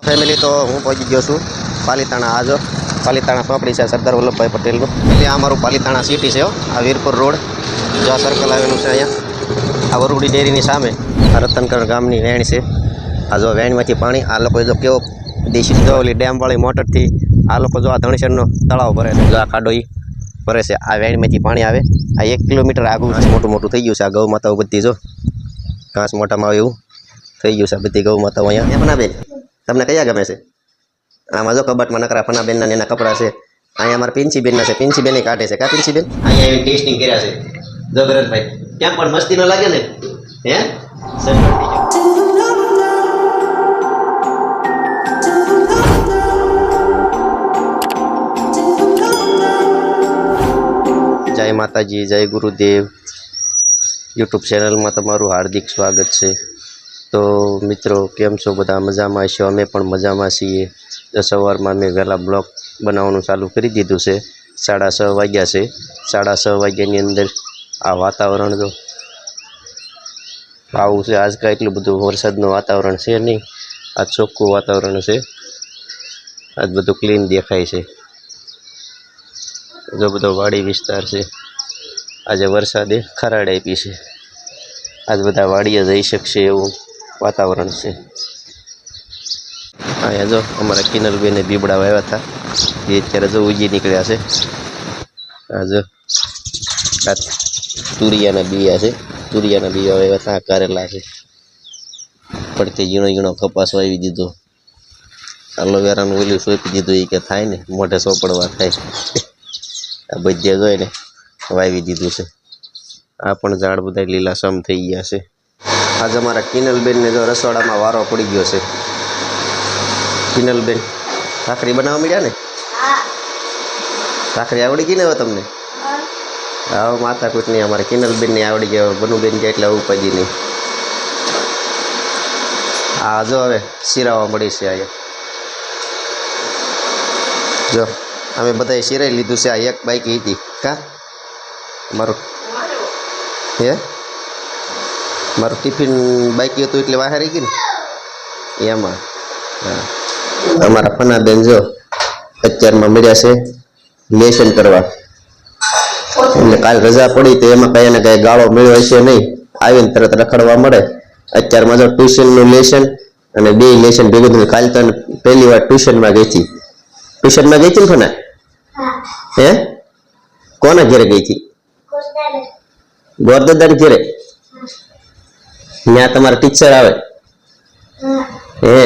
Family તો હું પહોંચી ગયો છું પાલીતાણા. આજો પાલીતાણા ચોકડી છે સરદાર વલ્લભભાઈ પટેલનું. એટલે આ મારું પાલીતાણા સિટી છે. આ વીરપુર રોડ જો સર્કલ આવેલું છે અહીંયા. આ વરુડી ડેરીની સામે આ રતનકર ગામની વેણ છે. આ જો વેણમાંથી પાણી આ લોકો જો કેવો દેશી જો ઓલી ડેમવાળી મોટરથી આ લોકો જો આ ધણેશ્વરનો તળાવ ભરે છે. જો આ ખાડો ભરે છે. આ વેણમાંથી પાણી આવે. આ 1 કિલોમીટર આગળ મોટું મોટું થઈ ગયું છે. આ ગૌ માતાઓ બધી જો ઘાસ મોટામાં આવે એવું થઈ ગયું છે. બધી ગૌ માતાઓ અહીંયા. એમ ના બેન તમને કયા ગમે છે? આમાં જો કબાટમાં નકરા ફનાબેનના એના કપડાં છે. અહીંયા અમારા પિન્સીબેનના છે. પિન્સીબેન કાઢે છે. કા પિન્સીબેન અહીંયા એવી ટેસ્ટિંગ કર્યા છે. જબરદભાઈ ક્યાં પણ મસ્તી ન લાગે ને હે જય માતાજી, જય ગુરુદેવ. યુટ્યુબ ચેનલમાં તમારું હાર્દિક સ્વાગત છે. તો મિત્રો કેમ છો બધા? મજામાં છો? અમે પણ મજામાં છીએ. તો સવારમાં મેં વહેલા બ્લોગ બનાવવાનું ચાલુ કરી દીધું છે. 6:30 વાગ્યા છે. 6:30 વાગ્યાની અંદર આ વાતાવરણ જો આવું છે. આજ કાંઈ એટલું બધું વરસાદનું વાતાવરણ છે નહીં. આ ચોખ્ખું વાતાવરણ છે. આજ બધું ક્લીન દેખાય છે. જો બધો વાડી વિસ્તાર છે. આજે વરસાદે ખરાડ આપી છે. આજ બધા વાડીએ જઈ શકશે એવું વાતાવરણ છે. અહીંયા જો અમારા કિનલબેને બીબડા વાવ્યા હતા. એ અત્યારે જો ઉગી નીકળ્યા છે. આ જો તુરિયાના બીયા છે. તુરિયાના બીયા વાવ્યા હતા. કારેલા છે. પડકે ઝીણો ઝીણો કપાસ વાવી દીધો. એલોવેરાનું ઓલું સોંપી દીધું. એ કે થાય ને મોઢે સોપડવા થાય. આ બધે જોઈને વાવી દીધું છે. આ પણ ઝાડ બધા લીલાસમ થઈ ગયા છે. આજ અમારા કિનલબેનને જો રસોડામાં વારો પડી ગયો છે. કિનલબેન ભાખરી બનાવવા મળ્યા ને? ભાખરી આવડી ગઈ ને હવે તમને? હા માતા કૂટ નહીં. અમારે કિનલબેનને આવડી ગયા. બનુબેન ગયા એટલે ઉપાજી નહીં. આ જો હવે શીરાવા મળી છે. અહીંયા જો અમે બધાએ શીરાઈ લીધું છે. આ એક બાઈકી હતી કા મારું હે મારું ટિફિન બાઈકી હતું એટલે બહાર રહી ગઈ ને એમાં. હા અમારા ફનાબેન જો અત્યારમાં મળ્યા છે લેશન કરવા. એટલે કાલ રજા પડી તો એમાં કઈ ને કઈ ગાળો મળ્યો હશે નહીં. આવીને તરત રખડવા મળે. અત્યારમાં જો ટ્યુશનનું લેશન અને 2 લેશન ભેગું થયું. કાલ તો પહેલી વાર ટ્યુશનમાં ગઈ હતી. ટ્યુશનમાં ગઈ હતી ને ફના? હે કોના ઘેરે ગઈ હતી? ગોરદાદાની ઘેરે. ત્યાં તમારા ટીચર આવે હે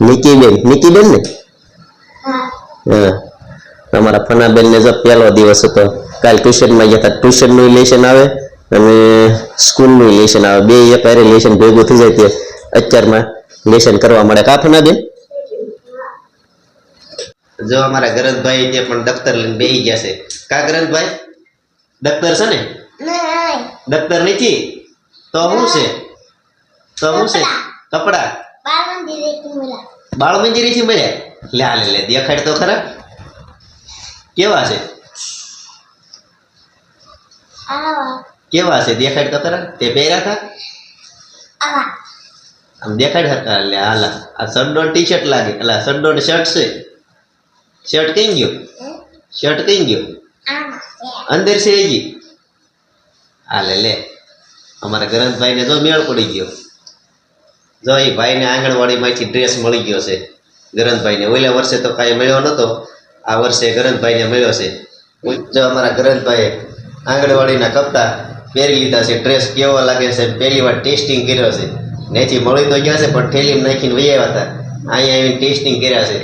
નિકીબેન. નિકીબેન ને? હા તમારા ફનાબેન ને જો પહેલો દિવસ હતો. કાલ ટ્યુશનમાં ગયા હતા. ટ્યુશનનું લેશન આવે અને સ્કૂલનું લેશન આવે. 2 એક હારે લેશન ભેગું થઈ જાય. તે અત્યારમાં લેશન કરવા મળે કા ફનાબેન? જો અમારા ગરજભાઈ જે પણ દફતર લઈને બેસી ગયા છે. કા ગરજભાઈ દફતર છે ને? દફતર નથી તો શું છે? તો શું છે? કપડા બાળ મંદિરેથી મળ્યા. લે લે દેખાડ તો ખરા કેવા છે? કેવા છે દેખાડ તો ખરા. તે પહેર્યા હતા આમ દેખાડ હતા. લે હાલા આ સડ્ડો ટી શર્ટ લાગે. એટલે સડ્ડો શર્ટ છે. શર્ટ કઈ ગયો? શર્ટ કઈ ગયો? અંદર છે એ. હાલે લે અમારા ગરંતભાઈ ને જો મેળ પડી ગયો. જો એ ભાઈને આંગણવાડીમાંથી ડ્રેસ મળી ગયો છે. ગરંતભાઈને ઓલા વર્ષે તો કાંઈ મળ્યો નહોતો. આ વર્ષે ગરંતભાઈને મળ્યો છે. જો અમારા ગરંતભાઈએ આંગણવાડીના કપડાં પહેરી લીધા છે. ડ્રેસ કેવો લાગે છે પહેલી વાર ટેસ્ટિંગ કર્યો છે. નહીંથી મળી તો ગયા છે પણ થેલીમાં નાખીને વહી આવ્યા હતા. અહીંયા આવીને ટેસ્ટિંગ કર્યા છે.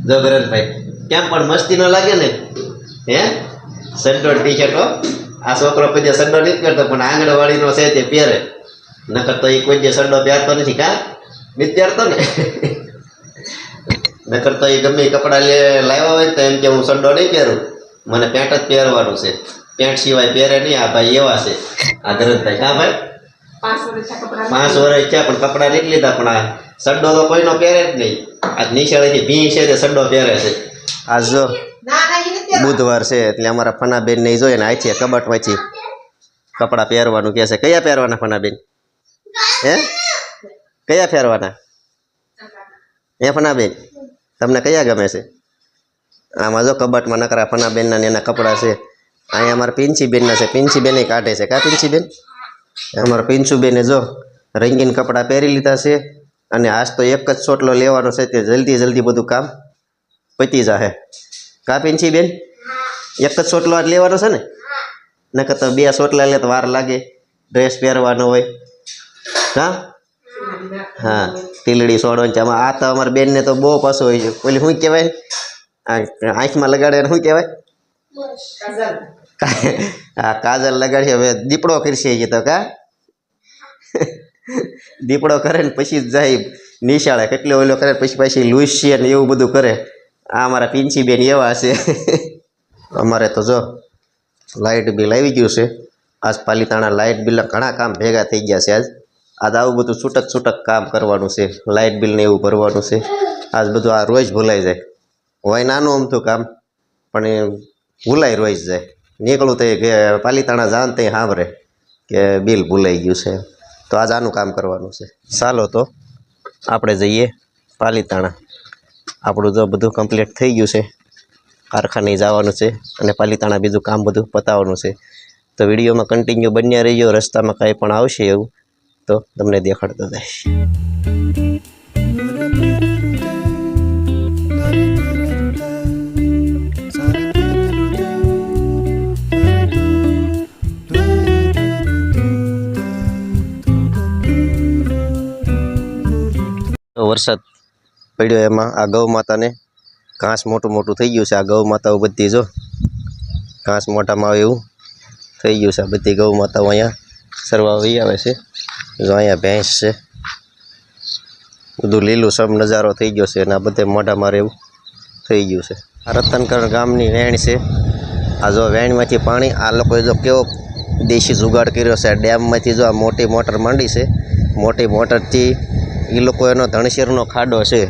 જો ગરંતભાઈ ક્યાં પણ મસ્તી ન લાગે ને હે સડ્ડો ટી શર્ટ. આ છોકરો કોઈ જે સડ્ડો નથી પહેરતો પણ આંગણવાડીનો છે તે પહેરે. નકર તો એ કોઈ જે સડ્ડો પહેરતો નથી. કા નથી પહેરતો ને? નકર તો એ ગમે કપડાં લાવ્યા હોય તો એમ કે હું સડ્ડો નહીં પહેરું. મને પેન્ટ જ પહેરવાનું છે. પેન્ટ સિવાય પહેરે નહીં. આ ભાઈ એવા છે આ ગરજભાઈ. હા ભાઈ 5 વર્ષ થયા પણ કપડાં નથી લીધા. પણ આ સડ્ડો તો કોઈનો પહેરે જ નહીં. આ નિશાળેથી ભી છે તે સડ્ડો પહેરે છે. આજ જો બુધવાર છે એટલે અમારા ફનાબેન ને જોઈએ ને આથી કબાટમાંથી કપડાં પહેરવાનું કહે છે. કયા પહેરવાના ફનાબેન? હે કયા પહેરવાના? એ ફનાબેન તમને કયા ગમે છે? આમાં જો કબાટમાં નકરા ફનાબેનના ને એના કપડાં છે. અહીંયા અમારા પિંચીબેનના છે. પિંચીબેને કાઢે છે. કા પિંચીબેન? અમારા પિંચુબેને જો રંગીન કપડાં પહેરી લીધા છે. અને આજ તો એક જ ચોટલો લેવાનો છે તે જલ્દી બધું કામ પતી જાહે. કા પિંચીબેન? એક જ ચોટલો આજ લેવાનો છે ને? નકર તો 2 ચોટલા લે તો વાર લાગે, ડ્રેસ પહેરવાનો હોય. હા તીલડી સોડવાની છે. આ તો અમારા બેનને તો બહુ પાછો હોય છે. પેલી શું કહેવાય આંખમાં લગાડે શું કહેવાય? હા કાજલ લગાડી. હવે દીપડો કરશે એ તો કા દીપડો કરે ને પછી જ જાય નિશાળે. કેટલો ઓલો કરે પછી લૂસીએ ને એવું બધું કરે. આ અમારા પિંચીબેન એવા છે. અમારે તો જો લાઇટ બિલ આવી ગયું છે. આજ પાલીતાણા લાઇટ બિલના ઘણા કામ ભેગા થઈ ગયા છે. આજ આવું બધું છૂટક કામ કરવાનું છે. લાઇટ બિલ ને એવું ભરવાનું છે. આજ બધું આ રોજ ભૂલાઈ જાય. હોય નાનું અમથું કામ પણ એ ભૂલાઈ રોજ જાય. નીકળું તો પાલીતાણા જાન તે સાંભળે કે બિલ ભૂલાઈ ગયું છે. તો આજ આનું કામ કરવાનું છે. ચાલો તો આપણે જઈએ પાલીતાણા. આપણું જો બધું કમ્પ્લીટ થઈ ગયું છે. કારખાને જવાનું છે અને પાલીતાણા બીજું કામ બધું પતાવવાનું છે. તો વિડીયોમાં કન્ટિન્યુ બન્યા રહીજો. રસ્તામાં કાંઈ પણ આવશે એવું તો તમને દેખાડતો જઈશ. વરસાદ પડ્યો એમાં આ ગૌ માતાને ઘાસ મોટું થઈ ગયું છે. આ ગૌ માતાઓ બધી જો ઘાસ મોટામાં આવે એવું થઈ ગયું છે. આ બધી ગૌ માતાઓ અહીંયા સરવા વહી આવે છે. જો અહીંયા ભેંસ છે. બધું લીલું સબ નજારો થઈ ગયો છે અને આ બધે મોઢા મારે એવું થઈ ગયું છે. આ રતનકર ગામની વેણ છે. આ જો વેણમાંથી પાણી આ લોકોએ જો કેવો દેશી જુગાડ કર્યો છે. આ ડેમમાંથી જો આ મોટી મોટર માંડી છે. મોટી મોટરથી એ લોકો એનો ધણશેરનો ખાડો છે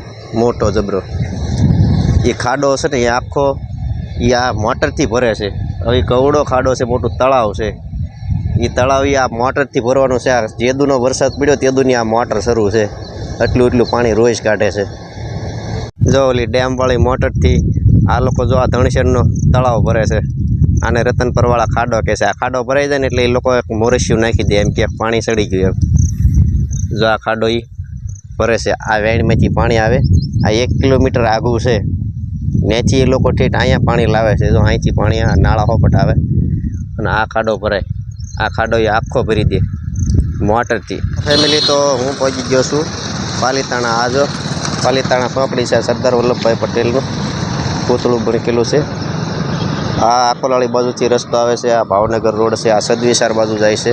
મોટો જબરો. એ ખાડો છે ને એ આખો એ આ મોટરથી ભરે છે. હવે કવડો ખાડો છે, મોટું તળાવ છે. એ તળાવ આ મોટરથી ભરવાનું છે. આ જેદુનો વરસાદ પડ્યો તેદુની આ મોટર શરૂ છે. એટલું પાણી રોજ કાઢે છે. જો ઓલી ડેમવાળી મોટરથી આ લોકો જો આ ધણશેરનો તળાવ ભરે છે. આને રતનપરવાળા ખાડો કહે છે. આ ખાડો ભરાઈ જાય ને એટલે એ લોકો એક મોરસિયું નાખી દે એમ કે પાણી ચડી ગયું એમ. જો આ ખાડો એ ભરે છે. આ વેણમાંથી પાણી આવે. આ 1 કિલોમીટર આઘું છે. ત્યાંથી એ લોકો ઠેઠ અહીંયા પાણી લાવે છે. જો અહીંથી પાણી આ નાળા હોપટ આવે અને આ ખાડો ભરાય. આ ખાડો એ આખો ભરી દે મોટરથી. ફેમિલી તો હું પહોંચી ગયો છું પાલીતાણા. આ જો પાલીતાણા ચોકડી છે. સરદાર વલ્લભભાઈ પટેલનું પૂતળું બનેલું છે. આ આકોલાળી બાજુથી રસ્તો આવે છે. આ ભાવનગર રોડ છે. આ સદવિચાર બાજુ જાય છે.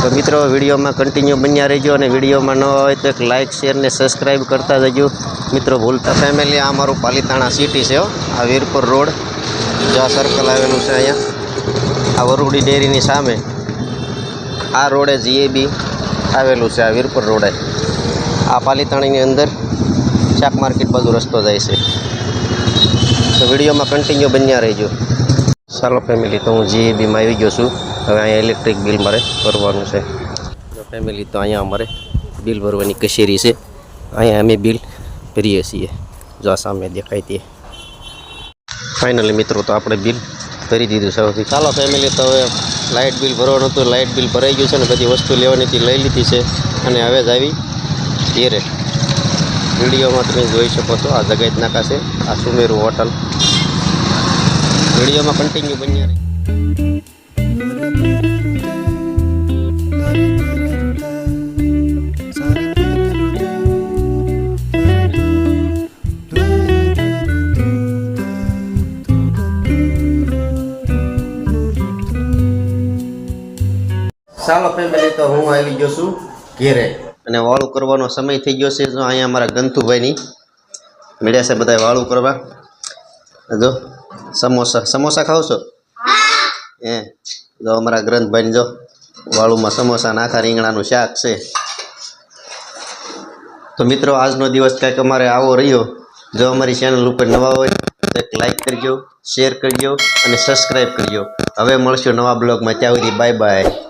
તો મિત્રો વિડીયોમાં કન્ટિન્યુ બન્યા રહેજો અને વિડીયોમાં ન હોય તો એક લાઇક શેર ને સબસ્ક્રાઈબ કરતા જજો મિત્રો ભૂલતા. ફેમિલી આ અમારું પાલીતાણા સિટી છે. આ વીરપુર રોડ જ્યાં સર્કલ આવેલું છે. અહીંયા આ વરુડી ડેરીની સામે આ રોડે જીએબી આવેલું છે. આ વીરપુર રોડે આ પાલીતાણાની અંદર શાક માર્કેટ બાજુ રસ્તો જાય છે. તો વિડીયોમાં કન્ટિન્યુ બન્યા રહેજો. ચાલો ફેમિલી તો હું જીએબીમાં આવી ગયો છું. હવે અહીંયા ઇલેક્ટ્રિક બિલ મારે ભરવાનું છે. તો ફેમિલી તો અહીંયા અમારે બિલ ભરવાની કચેરી છે. અહીંયા અમે બિલ ભરીએ છીએ. જો આ સામે દેખાય તે. ફાઇનલી મિત્રો તો આપણે બિલ ભરી દીધું છે. ચાલો ફેમિલી તો હવે લાઇટ બિલ ભરવાનું હતું. લાઇટ બિલ ભરાઈ ગયું છે ને બધી વસ્તુ લેવાની હતી લઈ લીધી છે અને હવે જ આવી ઘેરે. વિડીયોમાં તમે જોઈ શકો છો આ જગાત નાકા છે. આ સુમેરુ હોટલ. વિડીયોમાં કન્ટિન્યુ બન્યા રહે. ચાલો ફેમિલી તો હું આવી ગયો છું ઘેરે અને વાળું કરવાનો સમય થઈ ગયો છે. જો અહીંયા અમારા ગંતુભાઈની મળ્યા છે બધા વાળું કરવા. જો સમોસા ખાવ છો? જો અમારા ગ્રંથભાઈને જો વાળુમાં સમોસા નાખા રીંગણાનું શાક છે. તો મિત્રો આજનો દિવસ કંઈક અમારે આવો રહ્યો. જો અમારી ચેનલ ઉપર નવા હોય તો એક લાઈક કરજો, શેર કરજો અને સબસ્ક્રાઈબ કરજો. હવે મળશું નવા બ્લોગમાં. ત્યાં સુધી બાય બાય.